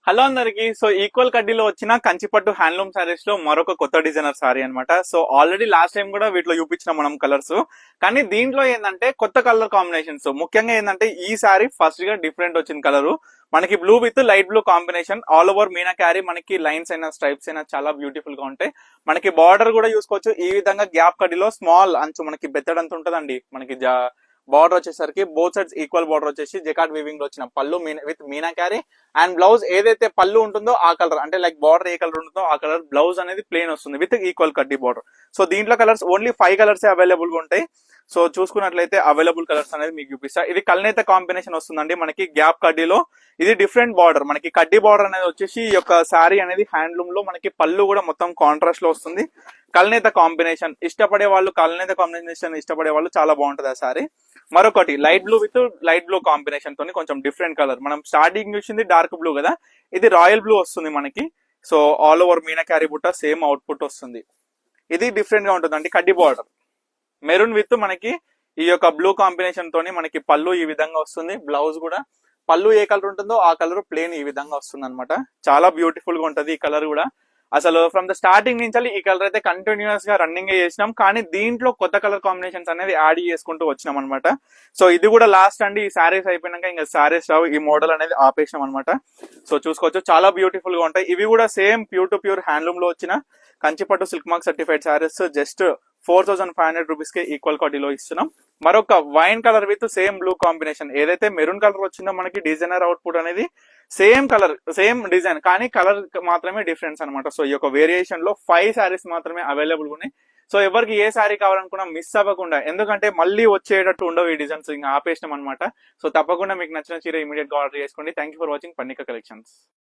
Hello అందరికి. So equal కడ్డీలో వచ్చిన కంచిపట్టు handloom saris లో మరొక కొత్త డిజైనర్ సారీ అన్నమాట. సో ఆల్రెడీ లాస్ట్ టైం కూడా వీటిలో చూపించిన మనం కలర్స్, కానీ దీంట్లో ఏంటంటే కొత్త కలర్ కాంబినేషన్స్. ముఖ్యంగా ఏంటంటే ఈ సారీ ఫస్ట్ గా డిఫరెంట్ వచ్చిన కలర్ మనకి blue with light blue combination. All over Meena carry, మనకి లైన్స్ అయినా స్ట్రైప్స్ అయినా చాలా బ్యూటిఫుల్ గా ఉంటాయి. మనకి బార్డర్ కూడా చూసుకోవచ్చు. ఈ విధంగా గ్యాప్ కడ్డీలో స్మాల్ అంచు మనకి బెత్తడంత ఉంటదండి. మనకి బార్డర్ వచ్చేసరికి బోత్ సైడ్స్ ఈక్వల్ బార్డర్ వచ్చేసి జెకాట్ వీవింగ్ లో వచ్చిన పళ్ళు with Meena carry. And blouse ఏదైతే పళ్ళు ఉంటుందో ఆ కలర్, అంటే లైక్ బార్డర్ ఏ కలర్ ఉంటుందో ఆ కలర్ బ్లౌజ్ అనేది ప్లేన్ వస్తుంది విత్ ఈక్వల్ కడ్డీ బార్డర్. సో దీంట్లో కలర్స్ ఓన్లీ 5 కలర్స్ అవైలబుల్ గా ఉంటాయి. సో చూసుకున్నట్లయితే అవైలబుల్ కలర్స్ అనేది మీకు చూపిస్తా. ఇది కల్నేత కాంబినేషన్ వస్తుందండి మనకి గ్యాప్ కడ్డీలో. ఇది డిఫరెంట్ బార్డర్, మనకి కడ్డీ బార్డర్ అనేది వచ్చేసి ఈ యొక్క శారీ అనేది హ్యాండ్లూమ్ లో మనకి పళ్ళు కూడా మొత్తం కాంట్రాస్ట్ లో వస్తుంది. కల్నేత కాంబినేషన్ ఇష్టపడే వాళ్ళు, కల్నేత కాంబినేషన్ ఇష్టపడే వాళ్ళు చాలా బాగుంటది ఆ శారీ. మరొకటి light blue with light blue combination తోని కొంచెం డిఫరెంట్ కలర్. మనం స్టార్టింగ్ చూసింది డార్క్ బ్లూ కదా, ఇది రాయల్ బ్లూ వస్తుంది మనకి. So all over Meena carry బుట్ట సేమ్ అవుట్పుట్ వస్తుంది. ఇది డిఫరెంట్ గా ఉంటుంది అండి. కడ్డీ బార్డర్ మెరూన్ విత్ మనకి ఈ యొక్క బ్లూ కాంబినేషన్ తోని మనకి పళ్ళు ఈ విధంగా వస్తుంది. బ్లౌజ్ కూడా పళ్ళు ఏ కలర్ ఉంటుందో ఆ కలర్ ప్లేన్ ఈ విధంగా వస్తుంది అనమాట. చాలా బ్యూటిఫుల్ గా ఉంటది ఈ కలర్ కూడా. అసలు ఫ్రమ్ ద స్టార్టింగ్ నుంచి ఈ కలర్ అయితే కంటిన్యూస్ గా రన్నింగ్ చేసినాం, కానీ దీంట్లో కొత్త కలర్ కాంబినేషన్స్ అనేది యాడ్ చేసుకుంటూ వచ్చినాం అనమాట. సో ఇది కూడా లాస్ట్ అండి. ఈ సారీస్ అయిపోయినాక ఇంకా సారీస్ రావు, ఈ మోడల్ అనేది ఆపేసినాం అనమాట. సో చూసుకోవచ్చు, చాలా బ్యూటిఫుల్ గా ఉంటాయి. ఇవి కూడా same pure to pure handloom లో వచ్చిన కంచిపట్టు silk mark certified sarees. Just 4500 rupees కి ఈక్వల్ క్వాలిటీలో ఇస్తున్నాం. మరొక wine colour with same blue combination. ఏదైతే మెరూన్ కలర్ వచ్చిందో మనకి డిజైనర్ అవుట్పుట్ అనేది సేమ్ కలర్ సేమ్ డిజైన్, కానీ కలర్ మాత్రమే డిఫరెన్స్ అనమాట. సో ఈ యొక్క వేరియేషన్ లో 5 సారీస్ మాత్రమే అవైలబుల్ ఉన్నాయి. సో ఎవరికి ఏ సారీ కావాలనుకున్నా మిస్ అవ్వకుండా, ఎందుకంటే మళ్ళీ వచ్చేటట్టు ఉండవు ఈ డిజైన్స్, ఇంకా ఆపేసినాం అనమాట. సో తప్పకుండా మీకు నచ్చిన చీర ఇమీడియట్ గా ఆర్డర్ చేసుకోండి. Thank you for watching Pannika collections.